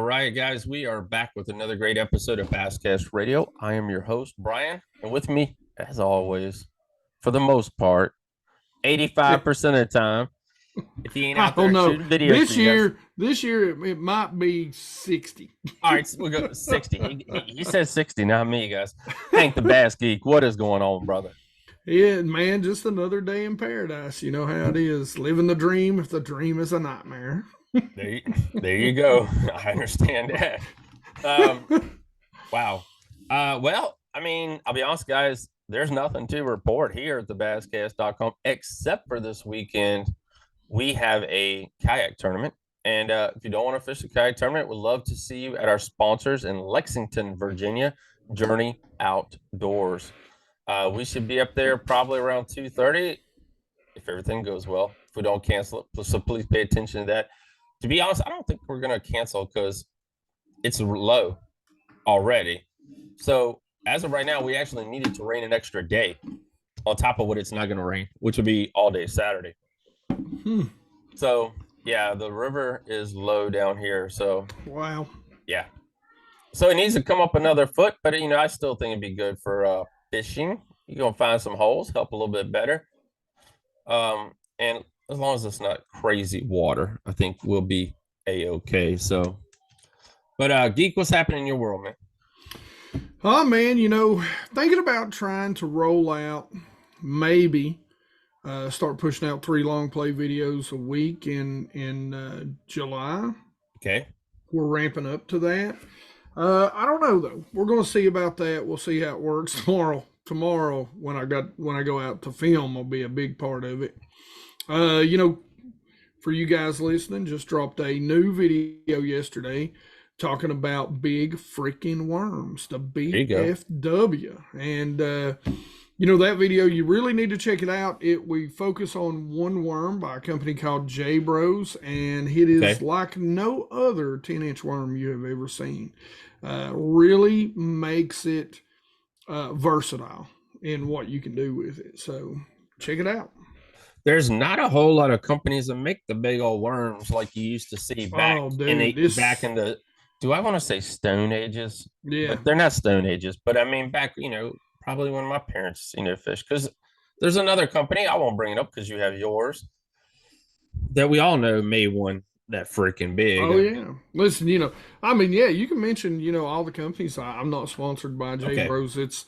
right, guys, we are back with another great episode of Basscast Radio. I am your host, Brian, and with me, as always, for the most part, 85% of the time, if he ain't I out there don't know. shooting videos for you guys. This year it might be 60. All right, so we'll go 60. He says 60, not me, guys. Hank the Bass Geek, what is going on, brother? Yeah, man, just another day in paradise. You know how it is. Living the dream if the dream is a nightmare. There you go. I understand that. Wow. Well, I mean, I'll be honest, guys, there's nothing to report here at the basscast.com except for this weekend. We have a kayak tournament. And if you don't want to fish the kayak tournament, we'd love to see you at our sponsors in Lexington, Virginia, Journey Outdoors. We should be up there probably around 2:30 if everything goes well. If we don't cancel it, so please pay attention to that. To be honest, I don't think we're going to cancel because it's low already. So as of right now, we actually needed to rain an extra day on top of what it's not going to rain, which would be all day Saturday. So yeah, the river is low down here. So wow. Yeah. So it needs to come up another foot, but I still think it'd be good for fishing. You're gonna find some holes, help a little bit better. And as long as it's not crazy water, I think we'll be a-okay. So, but Geek, what's happening in your world, man? Oh man, thinking about trying to roll out, maybe start pushing out 3 long play videos a week in July. Okay. We're ramping up to that. I don't know though. We're going to see about that. We'll see how it works tomorrow. Tomorrow, when I go out to film, will be a big part of it. For you guys listening, just dropped a new video yesterday talking about big freaking worms, the BFW, and that video, you really need to check it out. We focus on one worm by a company called J Bros, and it is like no other 10-inch worm you have ever seen. Really makes it versatile in what you can do with it. So check it out. There's not a whole lot of companies that make the big old worms like you used to see back in the. Do I want to say Stone Ages? Yeah, but they're not Stone Ages. But I mean, back probably when my parents fish. Because there's another company, I won't bring it up because you have yours, that we all know made one that freaking big. Oh yeah. Listen, you can mention all the companies. I'm not sponsored by J Bros. It's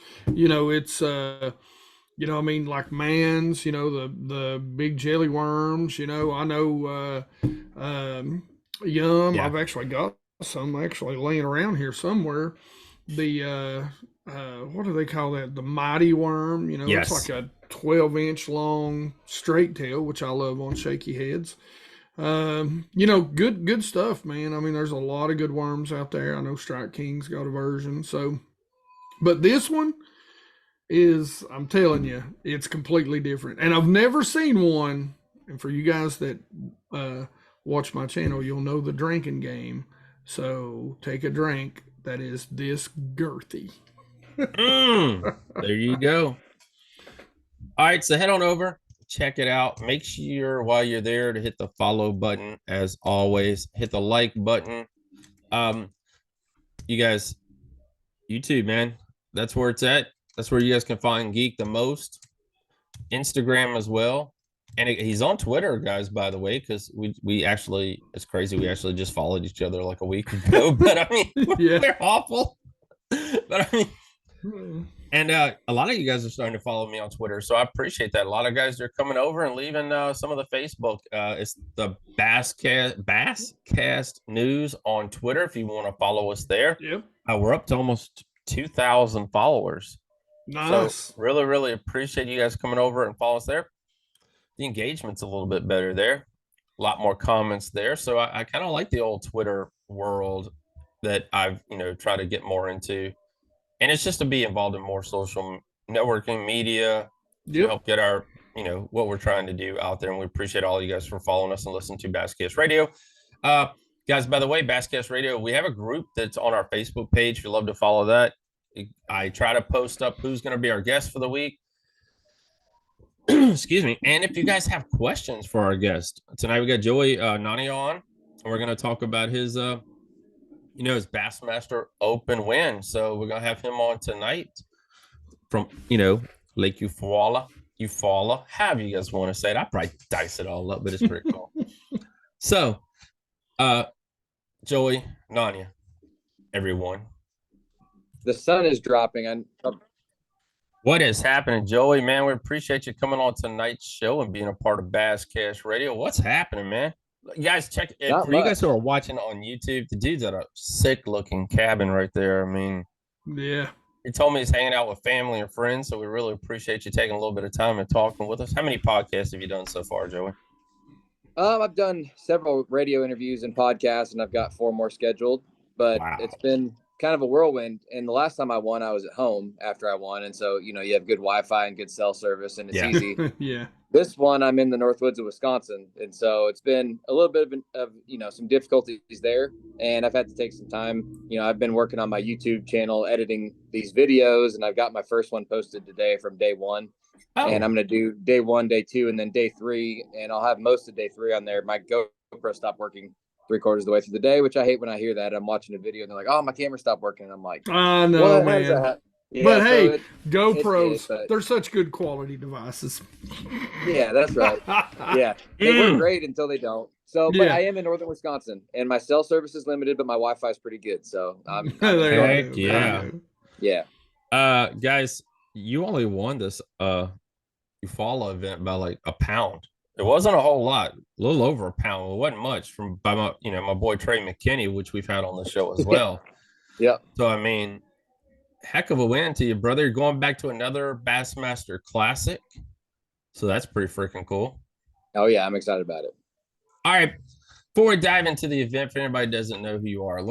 like Mans, the big jelly worms, I know Yum. Yeah. I've actually got some laying around here somewhere. The what do they call that? The mighty worm, yes. It's like a 12-inch long straight tail, which I love on shaky heads. Good stuff, man. I mean, there's a lot of good worms out there. I know Strike King's got a version. So, but this one is, I'm telling you, it's completely different. And I've never seen one. And for you guys that watch my channel, you'll know the drinking game. So take a drink that is this girthy. There you go. All right, so head on over. Check it out. Make sure while you're there to hit the follow button. As always, hit the like button. You guys, YouTube, man, that's where it's at. That's where you guys can find Geek the most. Instagram as well. And he's on Twitter, guys, by the way, because we actually, it's crazy. We actually just followed each other like a week ago. But I mean, they're awful. But I mean, and a lot of you guys are starting to follow me on Twitter, so I appreciate that. A lot of guys are coming over and leaving some of the Facebook. It's the Basscast News on Twitter. If you want to follow us there, yep. We're up to almost 2,000 followers. Nice. So really, really appreciate you guys coming over and follow us there. The engagement's a little bit better there. A lot more comments there. So I kind of like the old Twitter world that I've tried to get more into. And it's just to be involved in more social networking media to help get our, what we're trying to do out there. And we appreciate all you guys for following us and listening to Basscast Radio. Guys, by the way, Basscast Radio, we have a group that's on our Facebook page. If you'd love to follow that, I try to post up who's going to be our guest for the week. Excuse me. And if you guys have questions for our guest, tonight we got Joey Nania on. And we're going to talk about his his Bassmaster Open win. So we're gonna have him on tonight from Lake Eufaula, however you guys want to say it. I probably dice it all up, but it's pretty cool. So, Joey Nania, everyone. The sun is dropping. What is happening, Joey? Man, we appreciate you coming on tonight's show and being a part of Basscast Radio. What's happening, man? You guys, check it. For you guys who are watching on YouTube, the dude's at a sick-looking cabin right there. I mean, yeah. He told me he's hanging out with family and friends, so we really appreciate you taking a little bit of time and talking with us. How many podcasts have you done so far, Joey? I've done several radio interviews and podcasts, and I've got 4 more scheduled. But It's been kind of a whirlwind. And the last time I won, I was at home after I won, and so you have good Wi-Fi and good cell service, and it's easy. Yeah. This one, I'm in the Northwoods of Wisconsin, and so it's been a little bit of some difficulties there, and I've had to take some time. I've been working on my YouTube channel, editing these videos, and I've got my first one posted today from day 1. Oh. And I'm going to do day 1, day 2, and then day 3, and I'll have most of day 3 on there. My GoPro stopped working 3/4 of the way through the day, which I hate when I hear that. I'm watching a video and they're like, "Oh, my camera stopped working." And I'm like, "I know, man." Yeah, but hey, GoPros, they're such good quality devices. Yeah, that's right. Yeah, they work great until they don't. So, but I am in northern Wisconsin, and my cell service is limited, but my Wi-Fi is pretty good. So, yeah. Guys, you only won this Eufaula event by like a pound. It wasn't a whole lot, a little over a pound. It wasn't much by my boy Trey McKinney, which we've had on the show as well. Yeah. So I mean, heck of a win to you, brother. You're going back to another Bassmaster Classic. So that's pretty freaking cool. Oh, yeah. I'm excited about it. All right. Before we dive into the event, if anybody doesn't know who you are,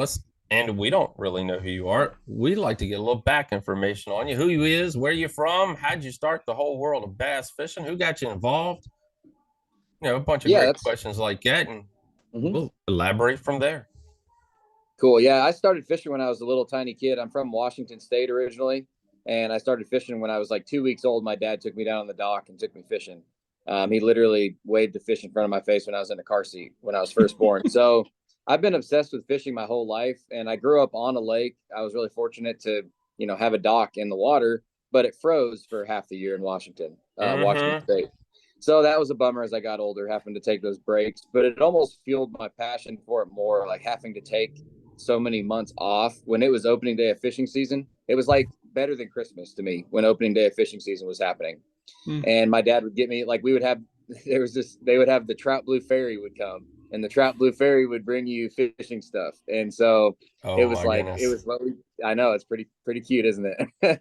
and we don't really know who you are, we'd like to get a little back information on you. Who you is, where you from, how'd you start the whole world of bass fishing, who got you involved? A bunch of great questions like that, and we'll elaborate from there. Cool. Yeah, I started fishing when I was a little tiny kid. I'm from Washington State originally, and I started fishing when I was like 2 weeks old. My dad took me down on the dock and took me fishing. He literally waved the fish in front of my face when I was in a car seat when I was first born. So I've been obsessed with fishing my whole life, and I grew up on a lake. I was really fortunate to, have a dock in the water, but it froze for half the year in Washington State. So that was a bummer as I got older, having to take those breaks, but it almost fueled my passion for it more, like having to take so many months off when it was opening day of fishing season. It was like better than Christmas to me when opening day of fishing season was happening. And my dad would get me, like, they would have the Trout Blue Ferry would come, and the Trout Blue Ferry would bring you fishing stuff. And so it was I know, it's pretty cute, isn't it?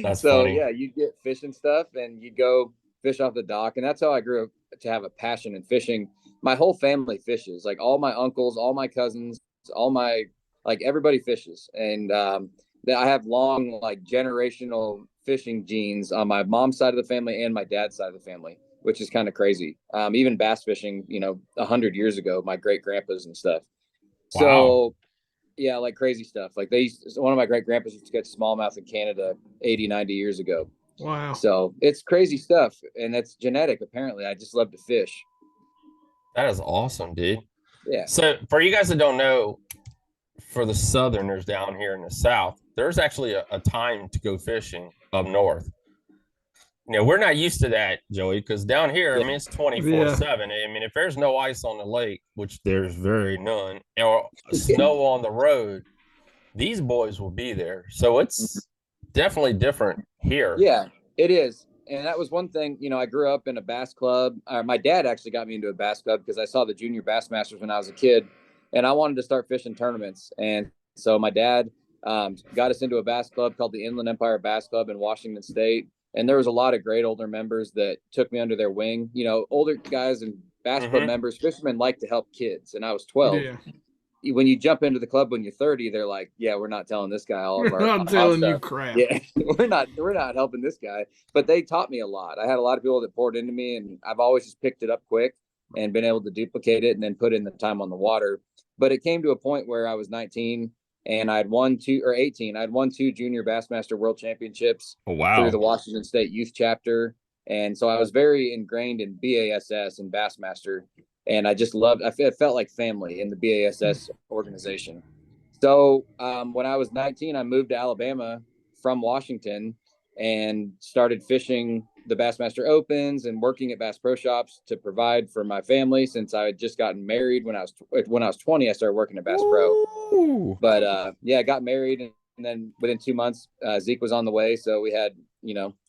That's so funny. Yeah, you'd get fishing stuff and you'd go fish off the dock. And that's how I grew up to have a passion in fishing. My whole family fishes, like all my uncles, all my cousins, everybody fishes. And I have long, generational fishing genes on my mom's side of the family and my dad's side of the family, which is kind of crazy. Even bass fishing, 100 years ago, my great grandpas and stuff. Wow. So yeah, like crazy stuff. Like one of my great grandpas used to catch smallmouth in Canada 80, 90 years ago. Wow. So it's crazy stuff. And that's genetic. Apparently I just love to fish. That is awesome, dude. Yeah. So for you guys that don't know, for the Southerners down here in the South, there's actually a time to go fishing up north. We're not used to that, Joey, because down here, I mean, it's 24/7. I mean, if there's no ice on the lake, which there's none, or snow on the road, these boys will be there. So it's definitely different here. Yeah, it is. And that was one thing, I grew up in a bass club. My dad actually got me into a bass club because I saw the junior Bassmasters when I was a kid, and I wanted to start fishing tournaments. And so my dad got us into a bass club called the Inland Empire Bass Club in Washington State. And there was a lot of great older members that took me under their wing. Older guys and bass club members, fishermen like to help kids. And I was 12. Yeah. When you jump into the club when you're 30, they're like, "Yeah, we're not telling this guy all of our not telling you crap. Yeah, we're not helping this guy." But they taught me a lot. I had a lot of people that poured into me, and I've always just picked it up quick and been able to duplicate it and then put in the time on the water. But it came to a point where I was 19 and I'd won 18. I'd won 2 junior Bassmaster World Championships through the Washington State Youth Chapter. And so I was very ingrained in BASS and Bassmaster. And I just loved, it felt like family in the BASS organization. So when I was 19, I moved to Alabama from Washington and started fishing the Bassmaster Opens and working at Bass Pro Shops to provide for my family. Since I had just gotten married when I was 20, I started working at Bass Pro. But yeah, I got married, and then within 2 months, Zeke was on the way. So we had,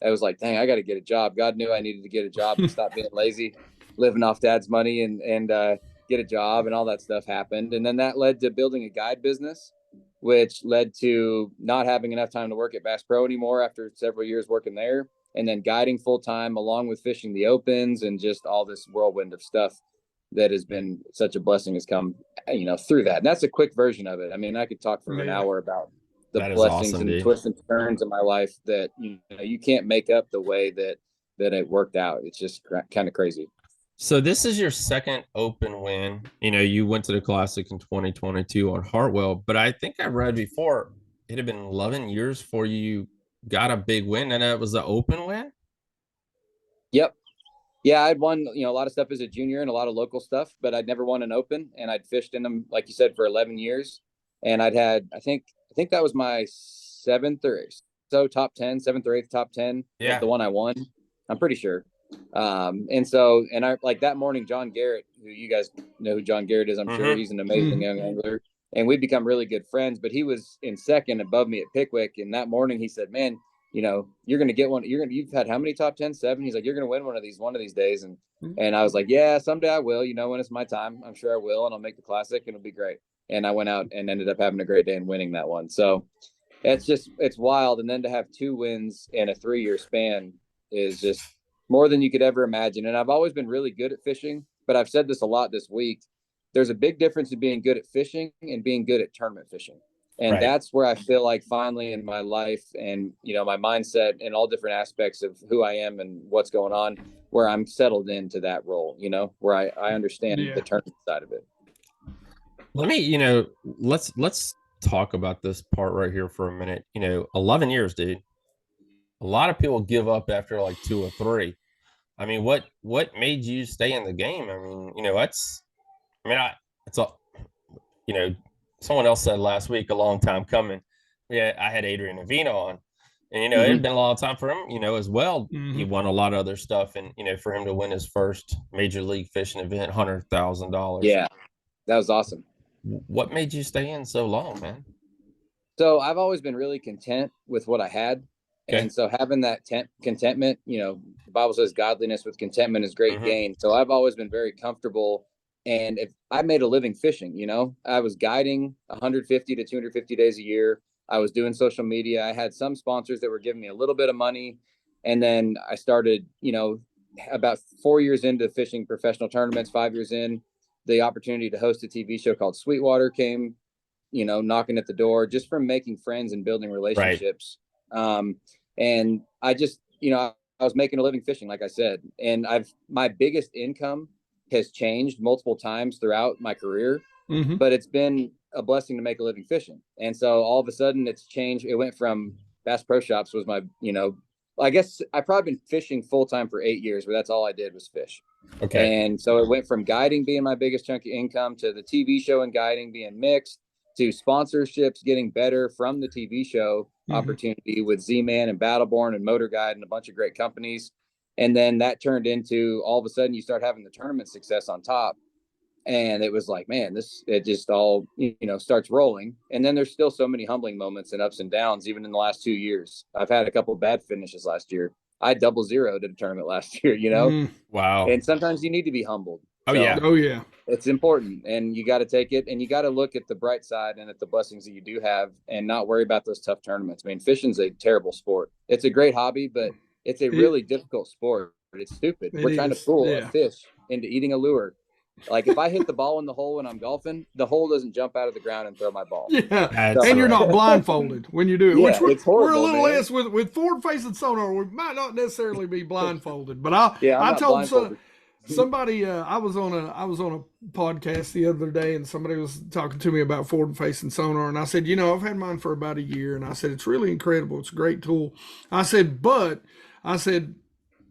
I was like, dang, I got to get a job. God knew I needed to get a job and stop being lazy, living off dad's money, and get a job, and all that stuff happened. And then that led to building a guide business, which led to not having enough time to work at Bass Pro anymore after several years working there, and then guiding full time along with fishing the opens and just all this whirlwind of stuff that has been such a blessing has come, through that. And that's a quick version of it. I mean, I could talk for an hour about the blessings awesome, and dude. Twists and turns in my life that, you can't make up the way that it worked out. It's just kind of crazy. So this is your second Open win. You went to the Classic in 2022 on Hartwell, but I think I read before it had been 11 years before you got a big win, and it was the Open win? Yep. Yeah, I'd won, a lot of stuff as a junior and a lot of local stuff, but I'd never won an Open, and I'd fished in them, like you said, for 11 years. And I'd had, I think that was my seventh or eighth top 10. Yeah. The one I won, I'm pretty sure. And I like that morning, John Garrett, who you guys know who John Garrett is, I'm sure. He's an amazing young angler, and we've become really good friends, but he was in second above me at Pickwick. And that morning he said, man, you're going to get one. You've had how many top 10? 7. He's like, you're going to win one of these days. And I was like, yeah, someday I will, when it's my time, I'm sure I will. And I'll make the Classic and it'll be great. And I went out and ended up having a great day and winning that one. So it's wild. And then to have 2 wins in a 3-year span is just more than you could ever imagine. And I've always been really good at fishing, but I've said this a lot this week. There's a big difference in being good at fishing and being good at tournament fishing. And that's where I feel like finally in my life and, my mindset and all different aspects of who I am and what's going on, where I'm settled into that role, where I understand the tournament side of it. Let me, let's talk about this part right here for a minute. 11 years, dude. A lot of people give up after like 2 or 3. I mean, what made you stay in the game? I mean, someone else said last week, a long time coming. Yeah, I had Adrian Avino on, and it had been a long time for him, as well. He won a lot of other stuff, and for him to win his first major league fishing event, $100,000. Yeah, that was awesome. What made you stay in so long, man? So I've always been really content with what I had. Okay. And so having that contentment, the Bible says godliness with contentment is great gain. So I've always been very comfortable. And if I made a living fishing, I was guiding 150 to 250 days a year. I was doing social media. I had some sponsors that were giving me a little bit of money. And then I started, about 4 years into fishing professional tournaments, 5 years in, the opportunity to host a TV show called Sweetwater came, knocking at the door just from making friends and building relationships. And I just, I was making a living fishing, like I said, and my biggest income has changed multiple times throughout my career, but it's been a blessing to make a living fishing. And so all of a sudden it's changed. It went from Bass Pro Shops was my, I guess I've probably been fishing full time for 8 years, where that's all I did was fish. Okay. And so it went from guiding being my biggest chunk of income to the TV show and guiding being mixed to sponsorships getting better from the TV show opportunity with Z-Man and Battleborn and Motor Guide and a bunch of great companies. And then that turned into all of a sudden you start having the tournament success on top. And it was like, man, it just all, starts rolling. And then there's still so many humbling moments and ups and downs, even in the last 2 years. I've had a couple of bad finishes last year. I 0-0 at a tournament last year, Wow. And sometimes you need to be humbled. Oh, yeah. It's important, and you got to take it, and you got to look at the bright side and at the blessings that you do have and not worry about those tough tournaments. I mean, fishing's a terrible sport. It's a great hobby, but it's a really difficult sport. It's stupid. We're trying to fool a fish into eating a lure. Like if I hit the ball in the hole when I'm golfing, the hole doesn't jump out of the ground and throw my ball. Yeah, and you're not blindfolded when you do it. Yeah, which it's horrible, we're a little less with forward-facing sonar. We might not necessarily be blindfolded, but I told somebody I was on a podcast the other day, and somebody was talking to me about forward-facing sonar, and I said, I've had mine for about a year, and I said it's really incredible. It's a great tool. I said,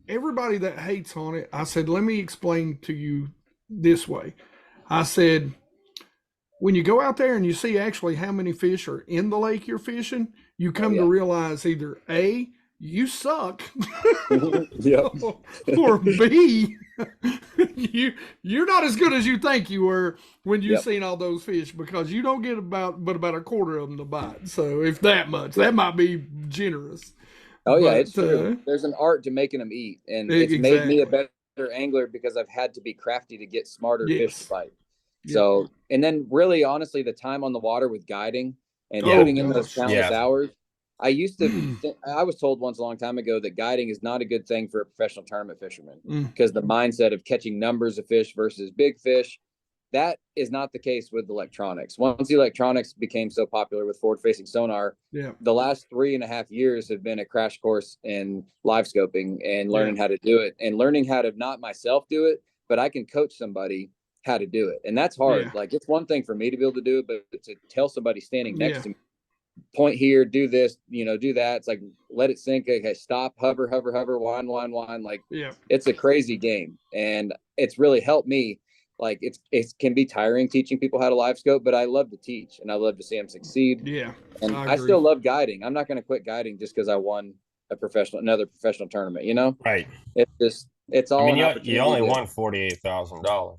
everybody that hates on it, I said, let me explain to you this way. I said, when you go out there and you see actually how many fish are in the lake you're fishing, you come yeah. to realize either A, you suck, Yep. or B, you're not as good as you think you were when you've Yep. seen all those fish, because you don't get about a quarter of them to bite. So if that much, that might be generous. Oh yeah, But, it's true. There's an art to making them eat, and it's exactly. made me a better angler because I've had to be crafty to get smarter fish to Yes. bite. Yep. So, and then really honestly, the time on the water with guiding and Yeah. putting in those gosh. countless Yeah. hours. I used to, I was told once a long time ago that guiding is not a good thing for a professional tournament fisherman because the mindset of catching numbers of fish versus big fish, that is not the case with electronics. Once the electronics became so popular with forward-facing sonar, Yeah. the last 3.5 years have been a crash course in live scoping and learning how to do it, and learning how to not myself do it, but I can coach somebody how to do it. And that's hard. Yeah. Like, it's one thing for me to be able to do it, but to tell somebody standing next Yeah. to me, point here, do this, do that. It's like, let it sink. Okay, stop, hover, wind. Like, Yeah. it's a crazy game. And it's really helped me. Like, it can be tiring teaching people how to live scope, but I love to teach and I love to see them succeed. Yeah. And I still love guiding. I'm not going to quit guiding just because I won another professional tournament, Right. It's all an you opportunity. only won $48,000.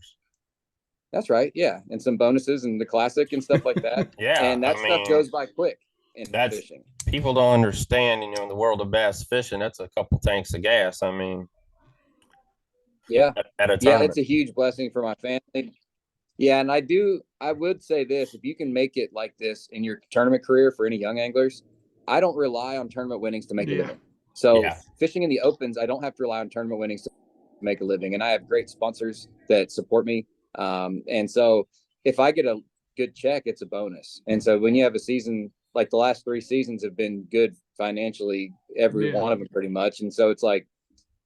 That's right. Yeah. And some bonuses and the classic and stuff like that. Yeah. And that stuff goes by quick in fishing. People don't understand, in the world of bass fishing, that's a couple tanks of gas. I mean, yeah. At a tournament. Yeah, it's a huge blessing for my family. Yeah. And I would say this, if you can make it like this in your tournament career for any young anglers, I don't rely on tournament winnings to make a living. So fishing in the opens, I don't have to rely on tournament winnings to make a living. And I have great sponsors that support me. And so if I get a good check, it's a bonus. And so when you have a season, like the last 3 seasons have been good financially, every one of them pretty much. And so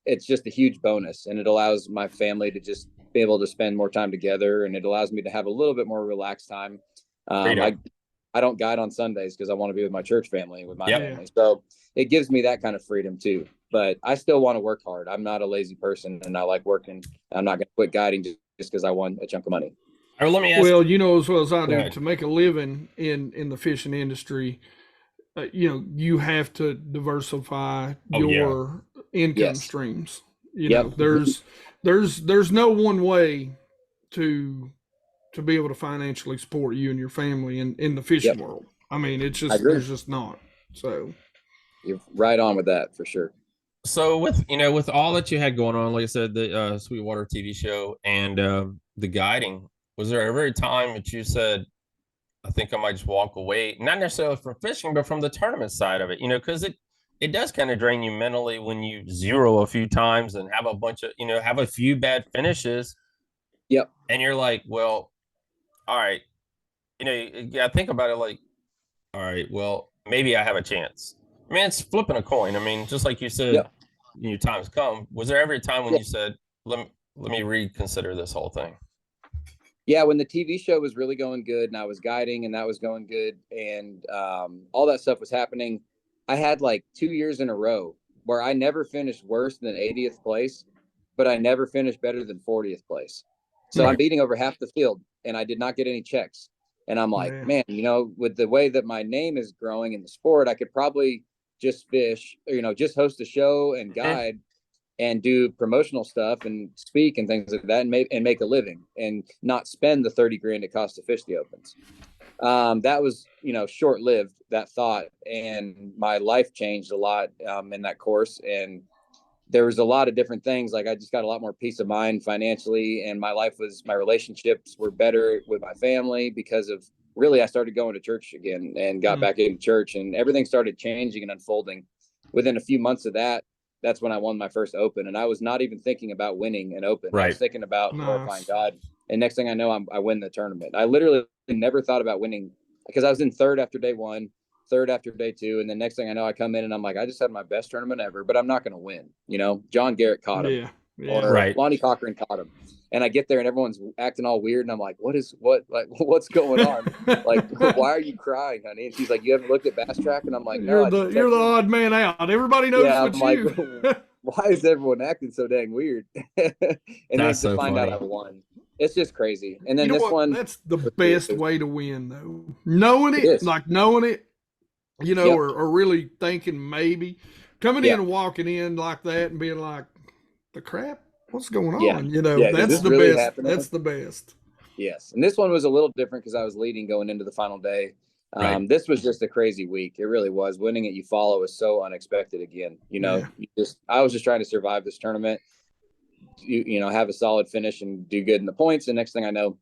it's just a huge bonus, and it allows my family to just be able to spend more time together. And it allows me to have a little bit more relaxed time. I don't guide on Sundays because I want to be with my church family and with my family. So it gives me that kind of freedom too, but I still want to work hard. I'm not a lazy person, and I like working. I'm not going to quit guiding just because I won a chunk of money. Or let me ask well, as well as I do, to make a living in the fishing industry, you have to diversify your income streams. There's no one way to be able to financially support you and your family in the fishing world. I mean, it's just there's just not. So you're right on with that for sure. So with all that you had going on, like I said, the Sweetwater TV show and the guiding, was there ever a time that you said, I think I might just walk away, not necessarily from fishing, but from the tournament side of it, because it does kind of drain you mentally when you zero a few times and have a bunch of, have a few bad finishes. Yep. And you're like, well, all right, think about it like, all right, well, maybe I have a chance. I mean, it's flipping a coin. I mean, just like you said, times come. Was there ever a time when you said, let me reconsider this whole thing? Yeah, when the TV show was really going good and I was guiding and that was going good and all that stuff was happening, I had like 2 years in a row where I never finished worse than 80th place, but I never finished better than 40th place. So I'm beating over half the field and I did not get any checks. And I'm like, man, with the way that my name is growing in the sport, I could probably just fish, just host a show and guide and do promotional stuff and speak and things like that and make a living and not spend the 30 grand it costs to fish the opens. That was, short-lived, that thought, and my life changed a lot in that course. And there was a lot of different things. Like I just got a lot more peace of mind financially, and my relationships were better with my family because of really, I started going to church again and got back into church, and everything started changing and unfolding. Within a few months of that, that's when I won my first Open, and I was not even thinking about winning an Open. I was thinking about glorifying God. And next thing I know, I win the tournament. I literally never thought about winning because I was in third after day one, third after day two. And then next thing I know, I come in and I'm like, I just had my best tournament ever, but I'm not going to win. John Garrett caught him. Or Lonnie Cochran caught him. And I get there and everyone's acting all weird. And I'm like, what's going on? Like, why are you crying, honey? And she's like, you haven't looked at Bass Track? And I'm like, no. You're the odd man out. Everybody knows it's you. Why is everyone acting so dang weird? And then to find out I won. It's just crazy. And then You know this what? one, That's the best way to win, though. Knowing it it, is. like knowing it, you know, Yep. or really thinking maybe coming Yeah. in and walking in like that and being like, the crap, what's going Yeah. on? You know, Yeah. Is that's this the really best. happening? That's the best. Yes. And this one was a little different because I was leading going into the final day. Right. This was just a crazy week. It really was. Winning at Eufaula was so unexpected again. You know, I was just trying to survive this tournament, you know, have a solid finish and do good in the points. And next thing I know,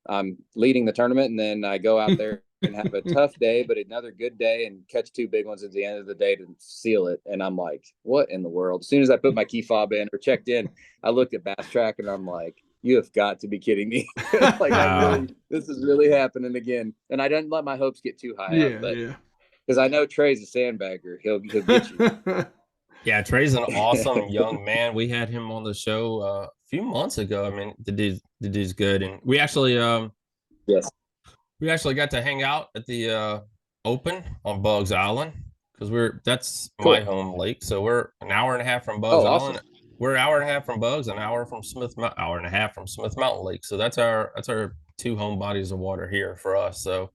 I'm leading the tournament, and then I go out there and have a tough day, but another good day and catch two big ones at the end of the day to seal it. And I'm like, what in the world? As soon as I put my key fob in or checked in, I looked at Bass Track and I'm like, you have got to be kidding me. Like, this is really happening again. And I didn't let my hopes get too high up, but because I know Trey's a sandbagger. He'll get you. Yeah, Trey's an awesome young man. We had him on the show a few months ago. I mean, the dude's good, and we actually yes, we actually got to hang out at the Open on Bugs Island because that's my home lake. So we're an hour and a half from Bugs Island. Awesome. We're an hour and a half from Bugs, an hour from hour and a half from Smith Mountain Lake. So that's our two home bodies of water here for us. So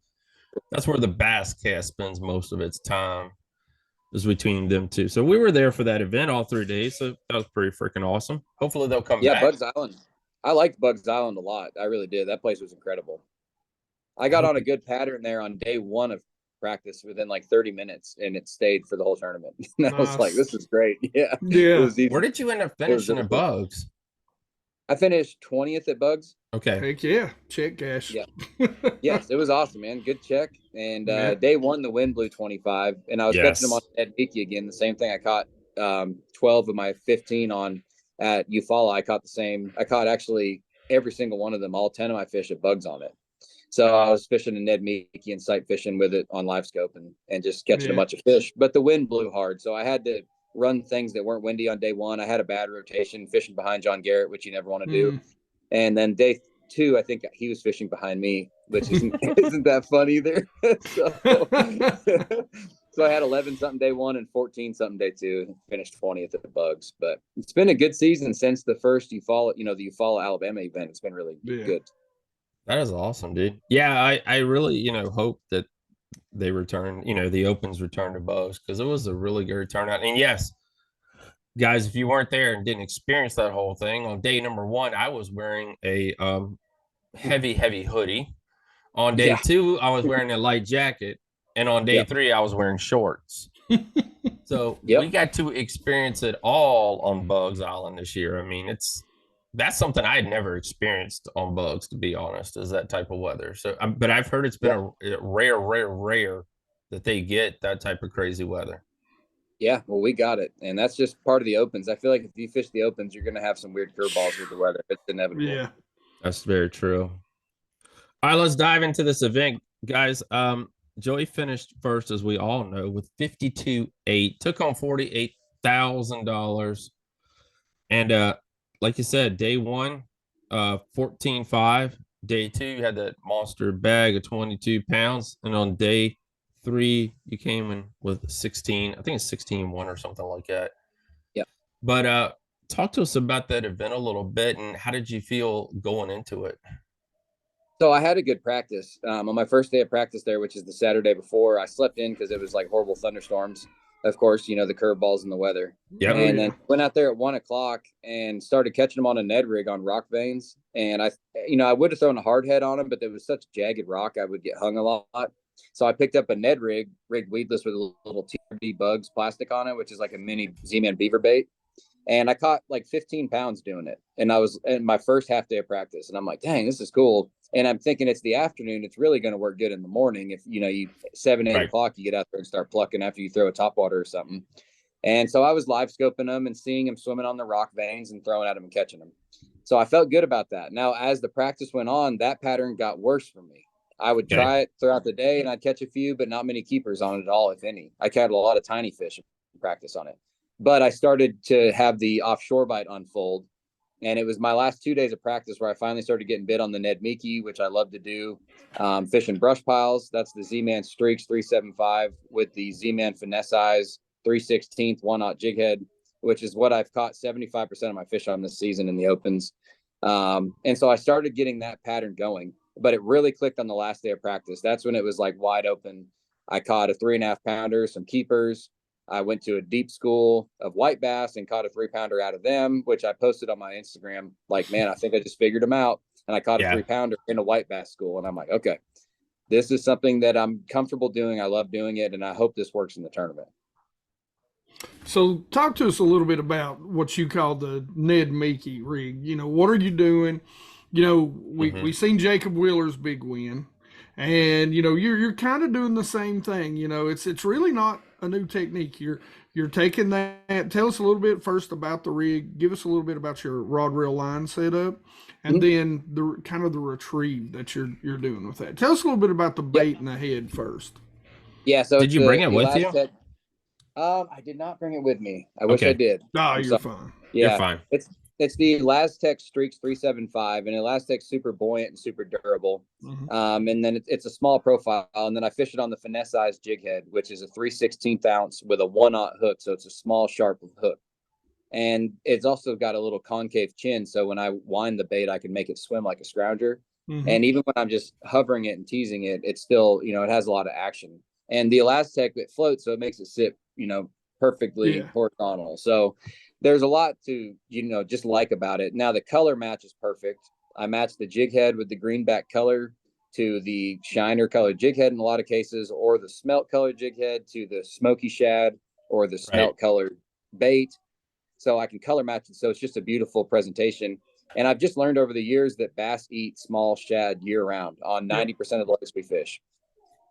that's where the Bass Cast spends most of its time, is between them two. So we were there for that event all 3 days. So that was pretty freaking awesome. Hopefully they'll come back. Bugs Island. I liked Bugs Island a lot. I really did. That place was incredible. I got on a good pattern there on day one of practice within like 30 minutes, and it stayed for the whole tournament. And I was like, this is great. Yeah. Where did you end up finishing at Bugs? I finished 20th at Bugs. Okay. Heck yeah. Check cash. Yeah. Yes, it was awesome, man. Good check. And day one, the wind blew 25, and I was catching them on Ed Mickey again. The same thing I caught 12 of my 15 on at Eufaula. I caught actually every single one of them, all 10 of my fish at Bugs on it. So I was fishing a Ned Mickey and sight fishing with it on live scope and just catching a bunch of fish. But the wind blew hard, so I had to run things that weren't windy on day one. I had a bad rotation fishing behind John Garrett, which you never want to do. And then day two, I think he was fishing behind me, which isn't that fun either. So I had 11 something day one and 14 something day two, and finished 20th at the Bugs. But it's been a good season since the first Eufaula, the Eufaula Alabama event. It's been really good. That is awesome, dude. Yeah, I really, hope that they return, the Opens return to Bugs, because it was a really good turnout. And yes, guys, if you weren't there and didn't experience that whole thing, on day number one, I was wearing a heavy hoodie. On day two, I was wearing a light jacket. And on day three, I was wearing shorts. So we got to experience it all on Bugs Island this year. I mean, that's something I had never experienced on Bugs, to be honest, is that type of weather. So, but I've heard it's been a rare that they get that type of crazy weather. Yeah, well, we got it, and that's just part of the Opens. I feel like if you fish the Opens, you're going to have some weird curveballs with the weather. It's inevitable. Yeah, that's very true. All right, let's dive into this event, guys. Joey finished first, as we all know, with 52.8, took home $48,000, and like you said, day one, 14.5. Day two, you had that monster bag of 22 pounds. And on day three, you came in with 16. I think it's 16.1 or something like that. Yeah. But talk to us about that event a little bit, and how did you feel going into it? So I had a good practice. On my first day of practice there, which is the Saturday before, I slept in because it was like horrible thunderstorms. Of course, the curveballs and the weather. Yep. And then went out there at 1 o'clock and started catching them on a Ned rig on rock veins. And I would have thrown a hard head on them, but there was such jagged rock, I would get hung a lot. So I picked up a Ned rig weedless with a little TRD Bugs plastic on it, which is like a mini Z-Man beaver bait. And I caught like 15 pounds doing it. And I was in my first half day of practice. And I'm like, dang, this is cool. And I'm thinking it's the afternoon. It's really going to work good in the morning. If, you 7, 8 o'clock, you get out there and start plucking after you throw a topwater or something. And so I was live scoping them and seeing them swimming on the rock veins and throwing at them and catching them. So I felt good about that. Now, as the practice went on, that pattern got worse for me. I would try it throughout the day and I'd catch a few, but not many keepers on it at all, if any. I caught a lot of tiny fish in practice on it. But I started to have the offshore bite unfold. And it was my last 2 days of practice where I finally started getting bit on the Ned Mickey, which I love to do. Fishing brush piles. That's the Z-Man Streaks 375 with the Z-Man Finesse Eyes 3/16 1/0 jig head, which is what I've caught 75% of my fish on this season in the Opens. And so I started getting that pattern going, but it really clicked on the last day of practice. That's when it was like wide open. I caught a 3.5 pounder, some keepers. I went to a deep school of white bass and caught a 3-pounder out of them, which I posted on my Instagram. Like, man, I think I just figured them out. And I caught a 3-pounder in a white bass school. And I'm like, okay, this is something that I'm comfortable doing. I love doing it. And I hope this works in the tournament. So talk to us a little bit about what you call the Ned Meeky rig. You know, what are you doing? You know, we seen Jacob Wheeler's big win, and you know you're kind of doing the same thing. You know, it's really not a new technique. You're taking that. Tell us a little bit first about the rig. Give us a little bit about your rod reel line setup, and then the kind of the retrieve that you're doing with that. Tell us a little bit about the bait and the head first. Yeah. So did you bring it with you? I did not bring it with me. I wish I did. No, you're fine. Yeah, you're fine. It's the Elastec Streaks 375, and Elastec's super buoyant and super durable. And then it's a small profile, and then I fish it on the finesse size jig head, which is a 3/16 ounce with a 1/0 hook, so it's a small, sharp hook. And it's also got a little concave chin, so when I wind the bait, I can make it swim like a scrounger. And even when I'm just hovering it and teasing it, it's still, you know, it has a lot of action. And the Elastec, it floats, so it makes it sit, you know, perfectly horizontal. So there's a lot to, you know, just like about it. Now the color match is perfect. I match the jig head with the greenback color to the shiner colored jig head in a lot of cases, or the smelt colored jig head to the smoky shad or the smelt colored bait. So I can color match it. So it's just a beautiful presentation. And I've just learned over the years that bass eat small shad year round on 90% of the lakes we fish.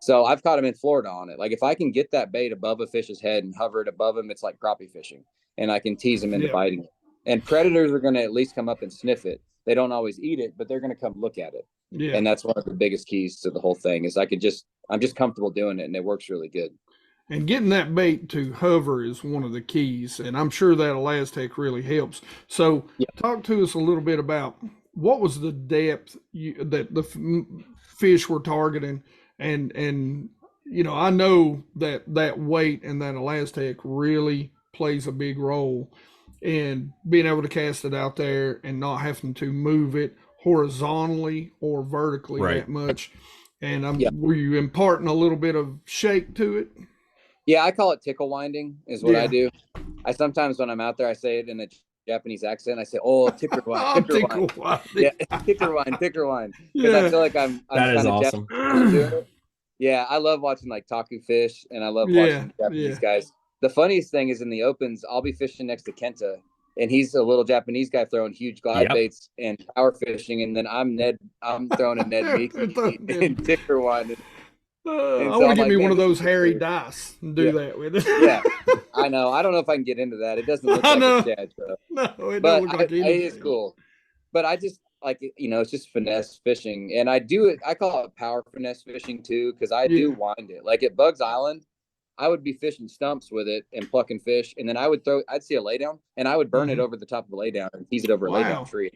So I've caught them in Florida on it. Like if I can get that bait above a fish's head and hover it above him, it's like crappie fishing, and I can tease them into biting it. And predators are going to at least come up and sniff it. They don't always eat it, but they're going to come look at it. Yeah. And that's one of the biggest keys to the whole thing is I'm just comfortable doing it, and it works really good. And getting that bait to hover is one of the keys, and I'm sure that Elastec really helps. So talk to us a little bit about what was the depth that the fish were targeting. And you know, I know that weight and that Elastec really plays a big role in being able to cast it out there and not having to move it horizontally or vertically that much. And were you imparting a little bit of shake to it? Yeah, I call it tickle winding is what I do. I sometimes when I'm out there, I say it in a Japanese accent. I say, "Oh, ticker wine, ticker wine." Yeah, ticker wine. Because I feel like I'm that is awesome. Yeah, I love watching like Taku fish, and I love watching Japanese guys. The funniest thing is in the opens, I'll be fishing next to Kenta, and he's a little Japanese guy throwing huge glide baits and power fishing, and then I'm throwing a Ned Meeky and ticker wine. I want to get me one of those hairy dice and do that with it. Yeah, I know. I don't know if I can get into that. It doesn't look like a shad, bro. No, it doesn't look like anything. It is cool. But I just like, you know, it's just finesse fishing. And I do it, I call it power finesse fishing too, because I do wind it. Like at Bugs Island, I would be fishing stumps with it and plucking fish. And then I'd see a laydown and I would burn it over the top of a laydown and tease it over a laydown tree.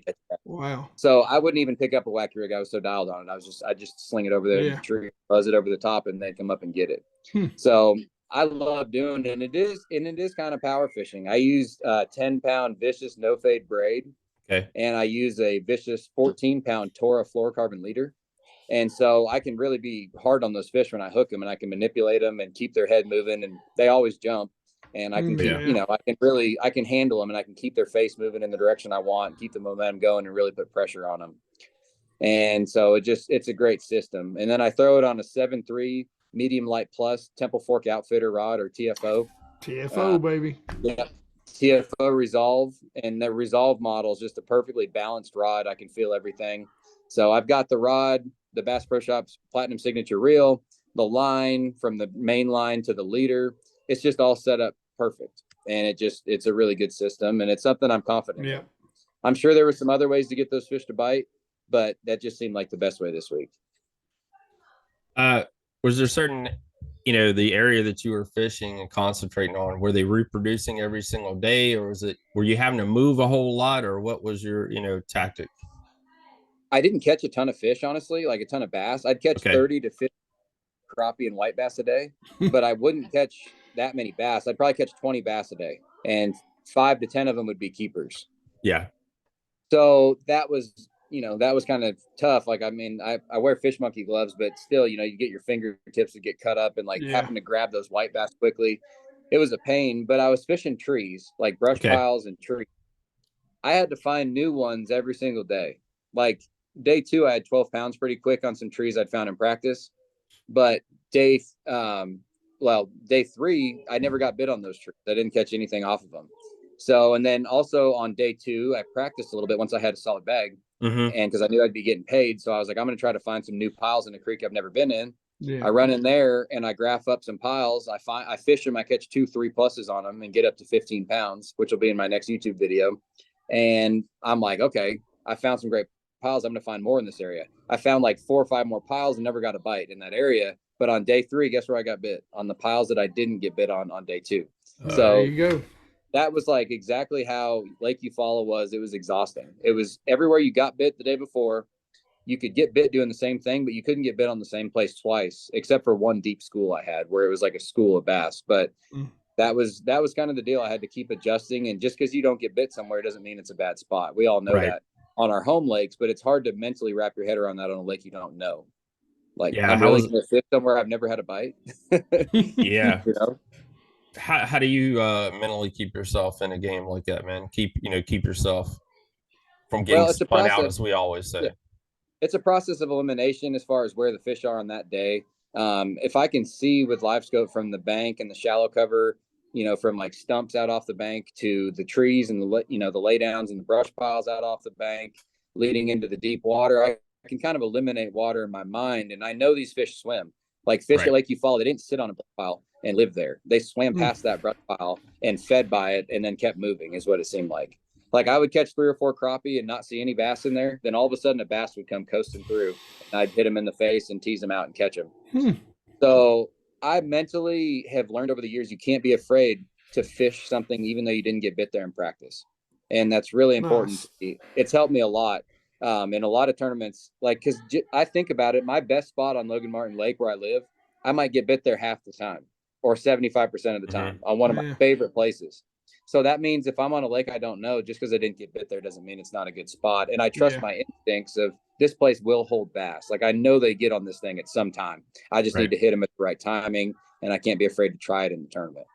Wow. So I wouldn't even pick up a wacky rig. I was so dialed on it. I just sling it over the tree, buzz it over the top, and then come up and get it. So I love doing it. And it is kind of power fishing. I use 10-pound vicious no fade braid. Okay. And I use a vicious 14-pound Tora fluorocarbon leader. And so I can really be hard on those fish when I hook them, and I can manipulate them and keep their head moving, and they always jump. And I can keep, you know, I can handle them, and I can keep their face moving in the direction I want, keep the momentum going, and really put pressure on them. And so it's a great system. And then I throw it on a 7.3 medium light plus Temple Fork Outfitter rod, or TFO. TFO, baby. Yeah. TFO Resolve, and the Resolve model is just a perfectly balanced rod. I can feel everything. So I've got the rod, the Bass Pro Shops Platinum Signature Reel, the line from the main line to the leader. It's just all set up perfect. And it's a really good system, and it's something I'm confident in. I'm sure there were some other ways to get those fish to bite, but that just seemed like the best way this week. Was there certain, you know, the area that you were fishing and concentrating on, were they reproducing every single day, or were you having to move a whole lot, or what was your, you know, tactic? I didn't catch a ton of fish, honestly, like a ton of bass. I'd catch 30 to 50 crappie and white bass a day, but I wouldn't catch that many bass. I'd probably catch 20 bass a day, and 5 to 10 of them would be keepers. Yeah. So that was, that was kind of tough. Like, I mean, I wear fish monkey gloves, but still, you get your fingertips to get cut up, and like having to grab those white bass quickly. It was a pain, but I was fishing trees, like brush piles and trees. I had to find new ones every single day. Like day 2, I had 12 pounds pretty quick on some trees I'd found in practice. But day 3, I never got bit on those trees. I didn't catch anything off of them. So, and then also on day 2, I practiced a little bit once I had a solid bag, and because I knew I'd be getting paid. So I was like, I'm going to try to find some new piles in a creek I've never been in. I run in there and I graph up some piles. I fish them. I catch 2 3+ on them and get up to 15 pounds, which will be in my next YouTube video. And I'm like, okay, I found some great piles. I'm going to find more in this area. I found like 4 or 5 more piles and never got a bite in that area. But on day 3, guess where I got bit? On the piles that I didn't get bit on day 2. So there you go. That was like exactly how Lake Eufaula was. It was exhausting. It was everywhere you got bit the day before. You could get bit doing the same thing, but you couldn't get bit on the same place twice, except for one deep school I had where it was like a school of bass. But that was kind of the deal. I had to keep adjusting. And just because you don't get bit somewhere doesn't mean it's a bad spot. We all know that on our home lakes, but it's hard to mentally wrap your head around that on a lake you don't know. Like, I'm really going to fish somewhere I've never had a bite. Yeah. How do you mentally keep yourself in a game like that, man? Keep yourself from getting spun out, as we always say. It's a process of elimination as far as where the fish are on that day. If I can see with live scope from the bank and the shallow cover, from like stumps out off the bank to the trees and the lay downs and the brush piles out off the bank leading into the deep water, I can kind of eliminate water in my mind. And I know these fish swim. Like fish at Lake Eufaula, they didn't sit on a brush pile and live there. They swam past that brush pile and fed by it and then kept moving, is what it seemed like. Like I would catch 3 or 4 crappie and not see any bass in there. Then all of a sudden a bass would come coasting through and I'd hit him in the face and tease him out and catch him. So I mentally have learned over the years, you can't be afraid to fish something, even though you didn't get bit there in practice. And that's really important. It's helped me a lot. In a lot of tournaments, like, because I think about it, my best spot on Logan Martin Lake where I live, I might get bit there half the time or 75% of the time on one of my favorite places. So that means if I'm on a lake I don't know, just because I didn't get bit there doesn't mean it's not a good spot. And I trust my instincts of this place will hold bass. Like I know they get on this thing at some time. I just need to hit them at the right timing, and I can't be afraid to try it in the tournament.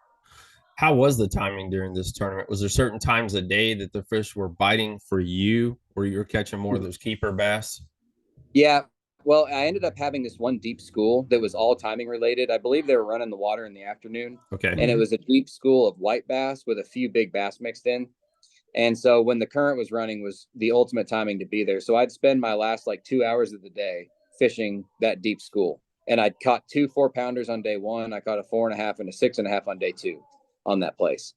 How was the timing during this tournament? Was there certain times a day that the fish were biting for you, where you were catching more of those keeper bass? Yeah. Well, I ended up having this one deep school that was all timing related. I believe they were running the water in the afternoon. Okay. And it was a deep school of white bass with a few big bass mixed in. And so when the current was running was the ultimate timing to be there. So I'd spend my last like 2 hours of the day fishing that deep school. And I'd caught 2 4-pounders on day 1. I caught a 4.5 and a 6.5 on day 2 on that place.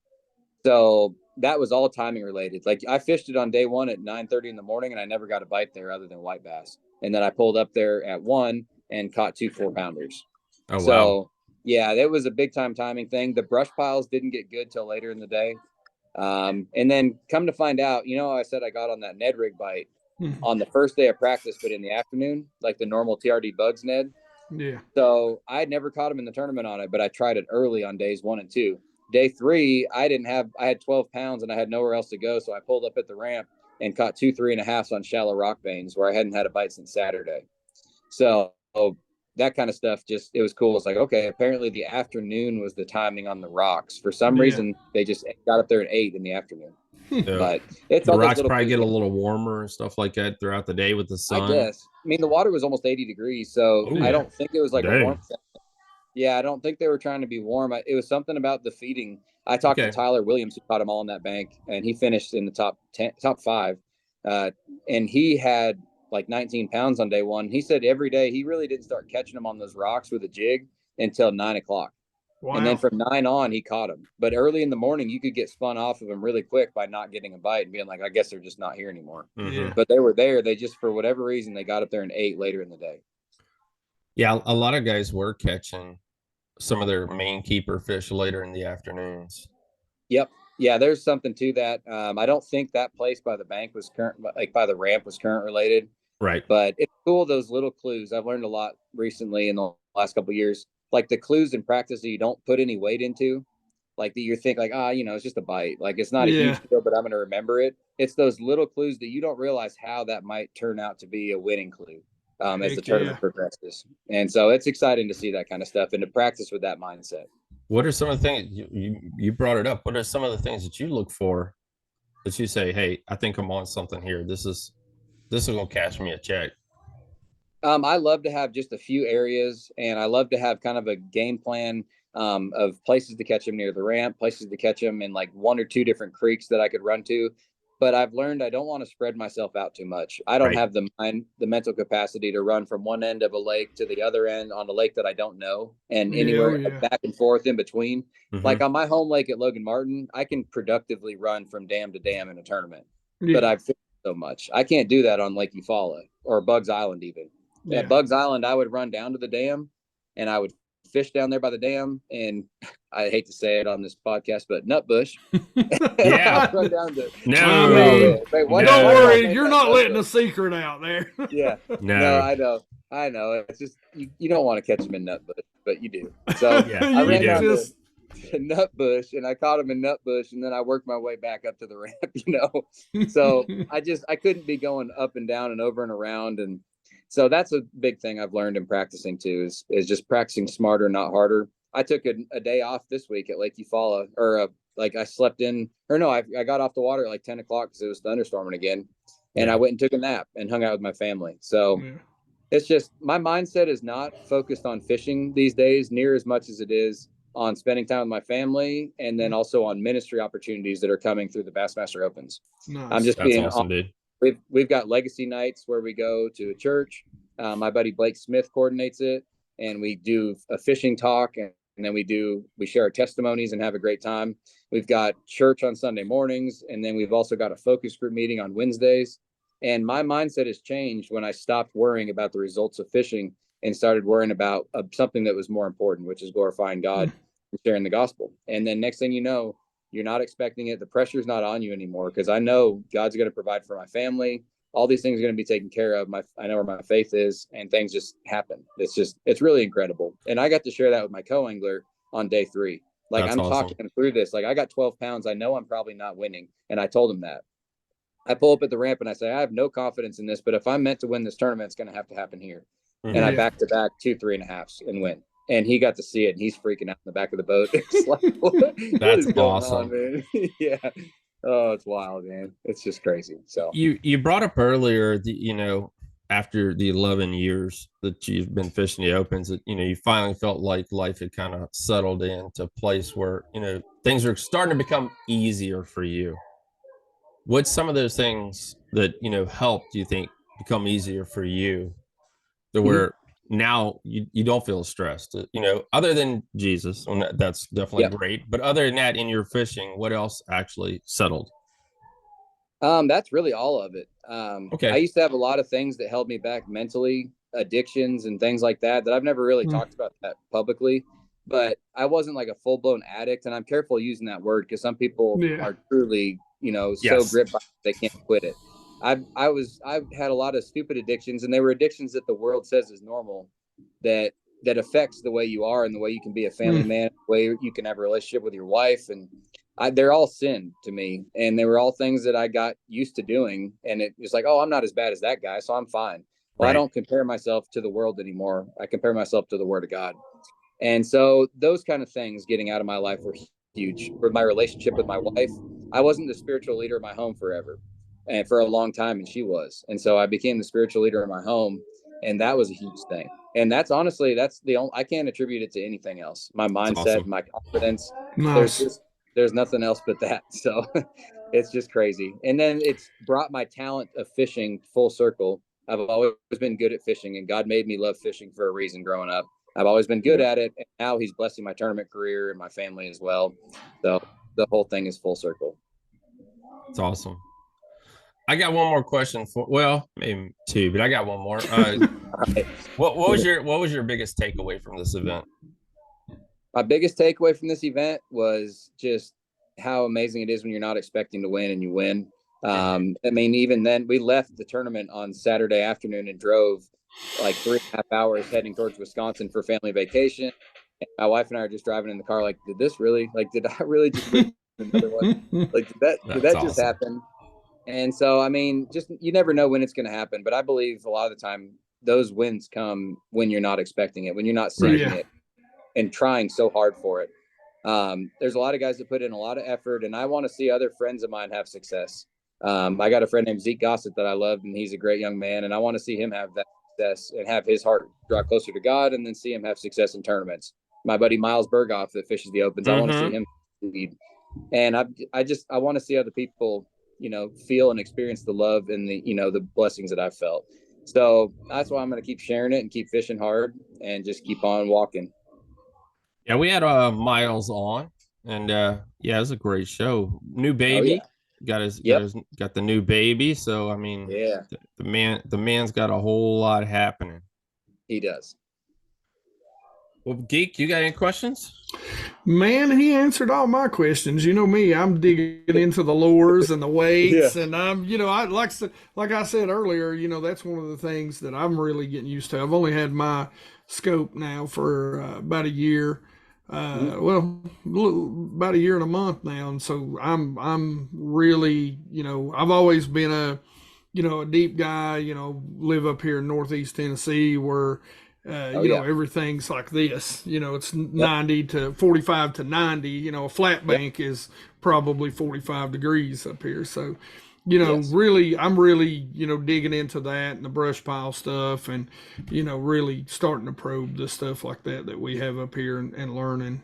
So that was all timing related. Like I fished it on day 1 at 9:30 in the morning and I never got a bite there other than white bass. And then I pulled up there at 1 and caught 2 4-pounders. Oh, wow. So yeah, that was a big time timing thing. The brush piles didn't get good till later in the day. And then come to find out, I said I got on that Ned rig bite on the first day of practice, but in the afternoon, like the normal TRD bugs Ned. Yeah. So I had never caught him in the tournament on it, but I tried it early on days 1 and 2. Day 3, I had 12 pounds and I had nowhere else to go. So I pulled up at the ramp and caught 2 3.5s on shallow rock veins where I hadn't had a bite since Saturday. So that kind of stuff, it was cool. It's like, okay, apparently the afternoon was the timing on the rocks. For some reason, they just got up there at 8 in the afternoon. But it's the rocks probably get a little warmer and stuff like that throughout the day with the sun. I guess. I mean, the water was almost 80 degrees, so I don't think it was like a warm. Yeah, I don't think they were trying to be warm. It was something about the feeding. I talked to Tyler Williams, who caught them all on that bank, and he finished in the top 5. And he had like 19 pounds on day 1. He said every day he really didn't start catching them on those rocks with a jig until 9 o'clock. Wow. And then from 9 on, he caught them. But early in the morning, you could get spun off of them really quick by not getting a bite and being like, I guess they're just not here anymore. But they were there. They just, for whatever reason, they got up there and ate later in the day. Yeah, a lot of guys were catching some of their main keeper fish later in the afternoons. Yep. Yeah, there's something to that. I don't think that place by the bank was by the ramp was current related. Right. But it's cool, those little clues. I've learned a lot recently in the last couple of years. Like the clues in practice that you don't put any weight into. Like that you think like, it's just a bite. Like it's not a huge deal, but I'm going to remember it. it's those little clues that you don't realize how that might turn out to be a winning clue as the tournament progresses. And so it's exciting to see that kind of stuff and to practice with that mindset. What are some of the things you brought it up? What are some of the things that you look for that you say, hey, I think I'm on something here. This is going to cash me a check? I love to have just a few areas, and I love to have kind of a game plan of places to catch them near the ramp, places to catch them in like 1 or 2 different creeks that I could run to. But I've learned I don't want to spread myself out too much. I don't have the mental capacity to run from one end of a lake to the other end on a lake that I don't know, and anywhere back and forth in between. Like on my home lake at Logan Martin, I can productively run from dam to dam in a tournament, but I've fished so much. I can't do that on Lake Eufaula or Bugs Island even. At Bugs Island, I would run down to the dam and I would fish down there by the dam, and I hate to say it on this podcast, but nutbush. Run down to, don't worry, you're not letting a secret out there. No, I know. It's just you don't want to catch them in nutbush, but you do. So I ran down to nutbush and I caught him in nutbush, and then I worked my way back up to the ramp. So I couldn't be going up and down and over and around. And so that's a big thing I've learned in practicing too, is just practicing smarter, not harder. I took a day off this week at Lake Eufaula, I slept in, I got off the water at like 10 o'clock because it was thunderstorming again. And I went and took a nap and hung out with my family. So it's just, my mindset is not focused on fishing these days near as much as it is on spending time with my family, and then also on ministry opportunities that are coming through the Bassmaster Opens. Nice. I'm just being awesome, dude. We've got legacy nights where we go to a church. My buddy Blake Smith coordinates it, and we do a fishing talk, and then we share our testimonies and have a great time. We've got church on Sunday mornings, and then we've also got a focus group meeting on Wednesdays. And my mindset has changed when I stopped worrying about the results of fishing and started worrying about something that was more important, which is glorifying God and sharing the gospel. And then next thing you know, you're not expecting it. The pressure's not on you anymore, because I know God's going to provide for my family. All these things are going to be taken care of. I know where my faith is, and things just happen. It's really incredible. And I got to share that with my co-angler on day 3. Like, that's awesome. Talking him through this. Like, I got 12 pounds. I know I'm probably not winning. And I told him that. I pull up at the ramp and I say, I have no confidence in this, but if I'm meant to win this tournament, it's going to have to happen here. And I back to back 2 3.5s and win. And he got to see it, and he's freaking out in the back of the boat. It's like, that's awesome. Man? Yeah. Oh, it's wild, man. It's just crazy. So you brought up earlier the, after the 11 years that you've been fishing the Opens, that, you finally felt like life had kind of settled into a place where, things are starting to become easier for you. What's some of those things that, helped, you think, become easier for you, to where now you don't feel stressed, other than Jesus, and that's definitely great. But other than that, in your fishing, what else actually settled? That's really all of it. I used to have a lot of things that held me back mentally, addictions and things like that I've never really talked about that publicly. But I wasn't like a full-blown addict, and I'm careful using that word because some people are truly, so gripped by it, they can't quit it. I've had a lot of stupid addictions, and they were addictions that the world says is normal, that affects the way you are and the way you can be a family man, the way you can have a relationship with your wife. And they're all sin to me. And they were all things that I got used to doing. And it was like, oh, I'm not as bad as that guy, so I'm fine. Well, I don't compare myself to the world anymore. I compare myself to the Word of God. And so those kind of things getting out of my life were huge. For my relationship with my wife, I wasn't the spiritual leader of my home forever. And for a long time, and she was. And so I became the spiritual leader in my home, and that was a huge thing. And that's honestly, that's the only, I can't attribute it to anything else. My mindset, my confidence, there's nothing else but that. So it's just crazy. And then it's brought my talent of fishing full circle. I've always been good at fishing, and God made me love fishing for a reason growing up. I've always been good at it. And now he's blessing my tournament career and my family as well. So the whole thing is full circle. It's awesome. I got one more question maybe 2, but I got one more. What was your biggest takeaway from this event? My biggest takeaway from this event was just how amazing it is when you're not expecting to win and you win. I mean, even then, we left the tournament on Saturday afternoon and drove like 3.5 hours heading towards Wisconsin for family vacation. And my wife and I are just driving in the car like, did I really just win another one? Like, did that just happen? And so, I mean, just you never know when it's going to happen. But I believe a lot of the time those wins come when you're not expecting it, when you're not seeing it and trying so hard for it. There's a lot of guys that put in a lot of effort, and I want to see other friends of mine have success. I got a friend named Zeke Gossett that I love, and he's a great young man, and I want to see him have that success and have his heart draw closer to God, and then see him have success in tournaments. My buddy Miles Berghoff that fishes the Opens, I want to see him lead. And I want to see other people, feel and experience the love and the blessings that I've felt. So that's why I'm going to keep sharing it and keep fishing hard and just keep on walking. Yeah, we had Miles on, and it was a great show. New baby, got the new baby. So I mean, the man's got a whole lot happening. He does. Well, Geek, you got any questions? Man, he answered all my questions. You know me, I'm digging into the lures and the weights, and I'm, I like I said earlier, that's one of the things that I'm really getting used to. I've only had my scope now for about a year. About a year and a month now, and so I'm really, I've always been a deep guy. Live up here in Northeast Tennessee where everything's like this. It's 90 to 45 to 90. A flat bank is probably 45 degrees up here, so. Really, I'm really, digging into that and the brush pile stuff and, really starting to probe the stuff like that we have up here and learning.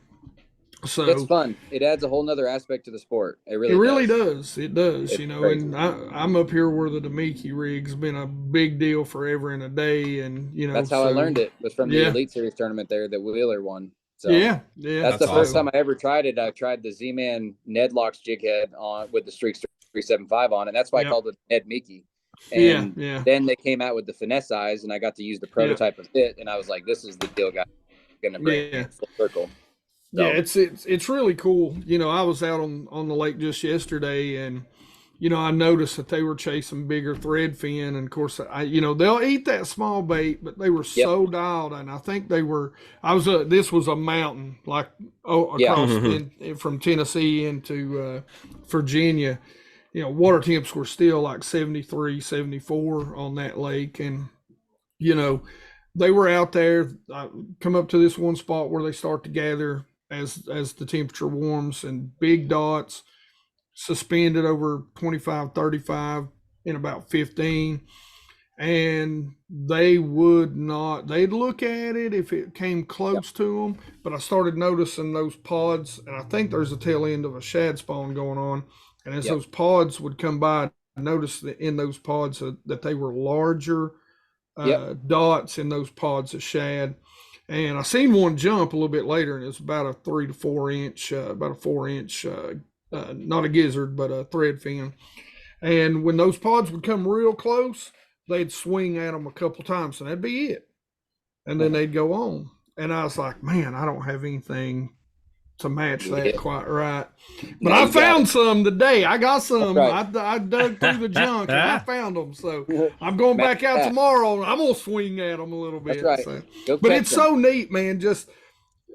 So it's fun. It adds a whole nother aspect to the sport. It really does. It does, and I'm up here where the Demiki rig's been a big deal forever and a day. And, that's how I learned it, was from the Elite Series tournament there that Wheeler won. So that's the first time I ever tried it. I tried the Z-Man Nedlocks jig head on with the Streaks 375 on, and that's why I called it Ned Mickey. And then they came out with the finesse eyes, and I got to use the prototype of it, and I was like, "This is the deal, guys. Going to bring it full circle." So. Yeah, it's really cool. I was out on the lake just yesterday, and I noticed that they were chasing bigger thread fin, and of course, they'll eat that small bait, but they were so dialed, and I think they were. This was a mountain like across from Tennessee into Virginia. Water temps were still like 73, 74 on that lake. And, they were out there, come up to this one spot where they start to gather as the temperature warms, and big dots suspended over 25, 35 in about 15. And they'd look at it if it came close to them. But I started noticing those pods, and I think there's a tail end of a shad spawn going on. And as those pods would come by, I noticed that in those pods that they were larger dots in those pods of shad. And I seen one jump a little bit later, and it was about a 3 to 4 inch, not a gizzard, but a thread fin. And when those pods would come real close, they'd swing at them a couple times, and that'd be it. And then they'd go on. And I was like, man, I don't have anything to match that quite right. But I found some today. I got some. I dug through the junk and I found them. So I'm going back out tomorrow, and I'm going to swing at them a little bit. That's right. So. But it's so neat, man. Just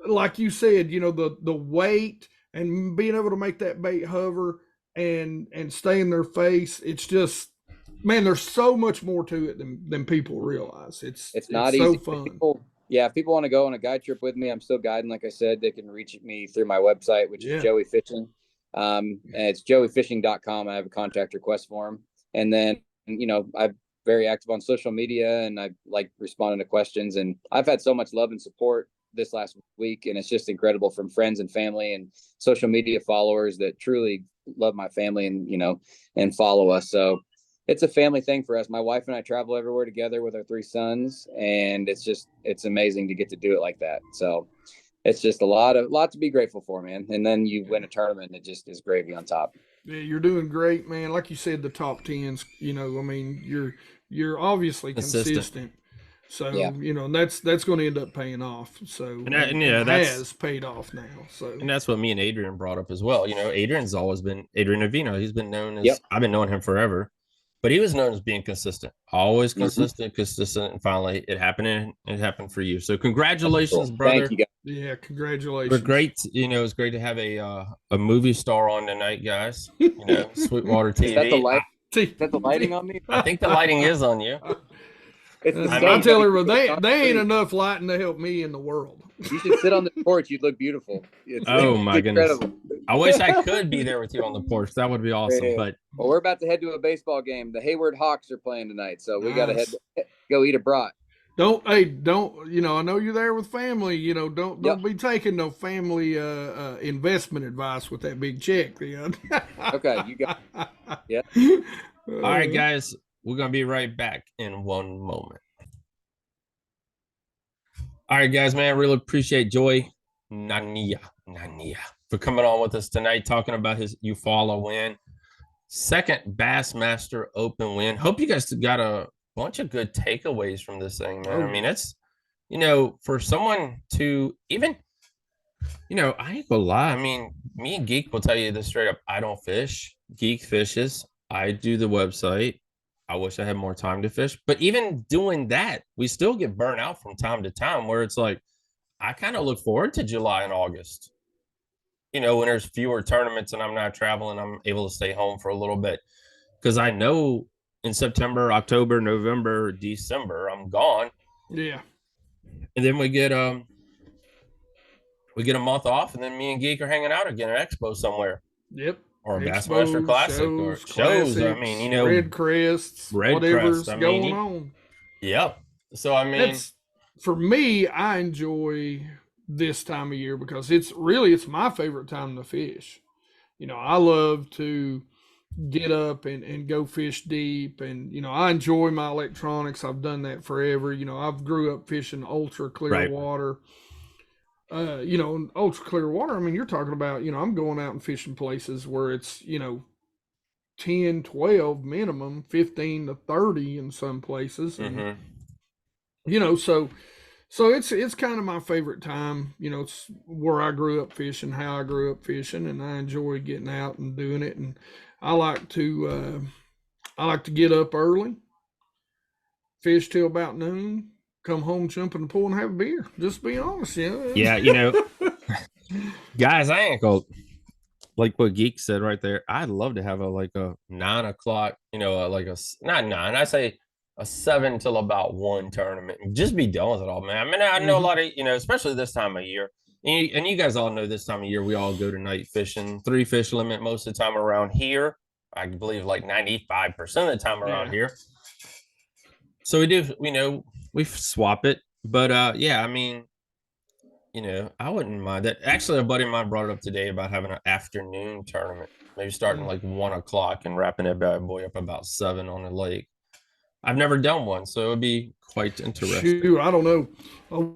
like you said, the weight and being able to make that bait hover and stay in their face. It's just, man, there's so much more to it than people realize. It's not so easy. Fun. If people want to go on a guide trip with me, I'm still guiding. Like I said, they can reach me through my website, which is Joey Fishing. And it's joeyfishing.com. I have a contact request form. And then, I'm very active on social media, and I like responding to questions. And I've had so much love and support this last week, and it's just incredible from friends and family and social media followers that truly love my family and follow us. So it's a family thing for us. My wife and I travel everywhere together with our 3 sons, and it's amazing to get to do it like that. So it's just a lot to be grateful for, man. And then you win a tournament, it just is gravy on top. Yeah, you're doing great, man. Like you said, the top 10s, you're obviously consistent. So, and that's going to end up paying off. So, that has paid off now. So, and that's what me and Adrian brought up as well. Adrian's always been Adrian Avino. He's been known as, I've been knowing him forever. But he was known as being consistent, always consistent, and finally it happened, and it happened for you. So congratulations, brother. Thank you, guys. Yeah, congratulations. We're great. It was great to have a movie star on tonight, guys. Sweetwater TV. Is that the life? Is that the lighting on me? I think the lighting is on you. It's the I tell her, they ain't enough lighting to help me in the world. You should sit on the porch. You'd look beautiful. Oh my goodness! I wish I could be there with you on the porch. That would be awesome. Yeah. But well, we're about to head to a baseball game. The Hayward Hawks are playing tonight, so we got to go eat a brat. Don't you know? I know you're there with family. You know, don't be taking no family investment advice with that big check, then. Okay, you got. Yeah. All right, guys, we're gonna be right back in one moment. All right, guys, man, I really appreciate Joey Nania for coming on with us tonight, talking about his Eufaula win, second Bassmaster Open win. Hope you guys got a bunch of good takeaways from this thing, man. I mean, it's, you know, for someone to even, you know, I ain't gonna lie. I mean, me and Geek will tell you this straight up. I don't fish. Geek fishes. I do the website. I wish I had more time to fish. But even doing that, we still get burnt out from time to time where it's like, I kind of look forward to July and August. You know, when there's fewer tournaments and I'm not traveling, I'm able to stay home for a little bit. Because I know in September, October, November, December, I'm gone. Yeah. And then we get a month off, and then me and Geek are hanging out again at Expo somewhere. Yep. Or a Bassmaster Classic or shows. I mean, you know, Red Crests, whatever's going on. Yep. So I mean, for me, I enjoy this time of year because it's my favorite time to fish. You know, I love to get up and go fish deep, and you know, I enjoy my electronics. I've done that forever. You know, I've grew up fishing ultra clear water. You know, ultra clear water, I mean, you're talking about, you know, I'm going out and fishing places where it's, you know, 10, 12 minimum, 15 to 30 in some places. And, you know, so it's kind of my favorite time. You know, it's where I grew up fishing, how I grew up fishing, and I enjoy getting out and doing it. And I like to get up early, fish till about noon, come home, jump in the pool, and have a beer. Just be honest, you know. Yeah, you know, guys, I ain't go like what Geek said right there. I'd love to have a 9 o'clock, you know, not 9. I say a 7 till about 1 tournament, and just be done with it all, man. I mean, I know a lot of, you know, especially this time of year, and you guys all know this time of year we all go to night fishing, 3 fish limit most of the time around here. I believe like 95% of the time around here. So we swap it, but yeah, I mean, you know, I wouldn't mind that. Actually, a buddy of mine brought it up today about having an afternoon tournament, maybe starting like 1 o'clock and wrapping that bad boy up about 7 on the lake. I've never done one, so it would be quite interesting. Shoot, I don't know.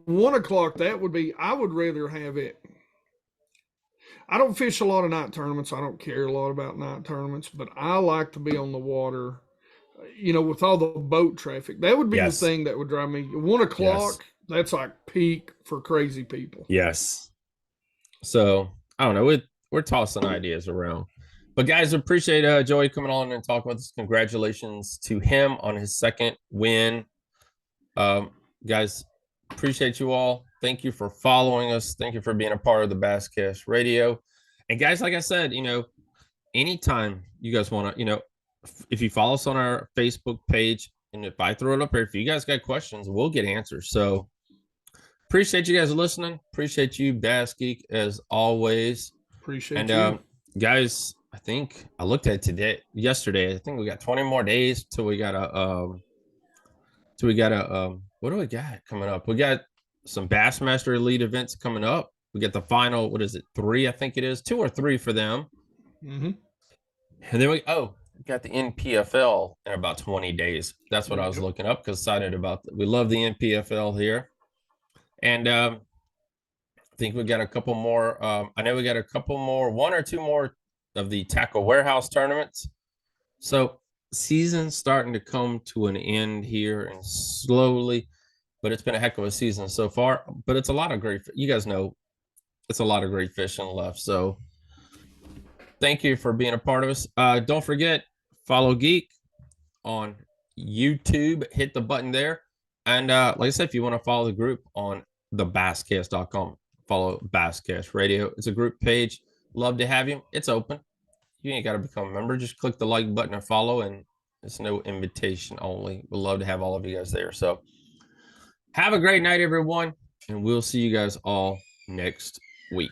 1 o'clock, that would be. I would rather have it. I don't fish a lot of night tournaments. I don't care a lot about night tournaments, but I like to be on the water. You know, with all the boat traffic, that would be the thing that would drive me. 1 o'clock, that's like peak for crazy people. Yes. So I don't know. We're tossing ideas around, but guys, appreciate Joey coming on and talking with us. Congratulations to him on his second win. Guys, appreciate you all. Thank you for following us. Thank you for being a part of the Basscast Radio. And guys, like I said, you know, anytime you guys want to, you know, if you follow us on our Facebook page, and if I throw it up here, if you guys got questions, we'll get answers. So appreciate you guys listening. Appreciate you, Bass Geek, as always. Appreciate you. Guys, I think I looked at yesterday. I think we got 20 more days till we got what do we got coming up? We got some Bassmaster Elite events coming up. We got the final, 3? I think it is 2 or 3 for them. And then we got the NPFL in about 20 days. That's what I was looking up because excited about that. We love the NPFL here. And I think we got a couple more. I know we got a couple more, 1 or 2 more of the Tackle Warehouse tournaments. So season's starting to come to an end here and slowly, but it's been a heck of a season so far. But it's a lot of great, you guys know, it's a lot of great fishing left. So thank you for being a part of us. Don't forget, follow Geek on YouTube. Hit the button there. And like I said, if you want to follow the group on the basscast.com, follow Basscast Radio. It's a group page. Love to have you. It's open. You ain't got to become a member. Just click the like button or follow, and it's no invitation only. We'd love to have all of you guys there. So have a great night, everyone, and we'll see you guys all next week.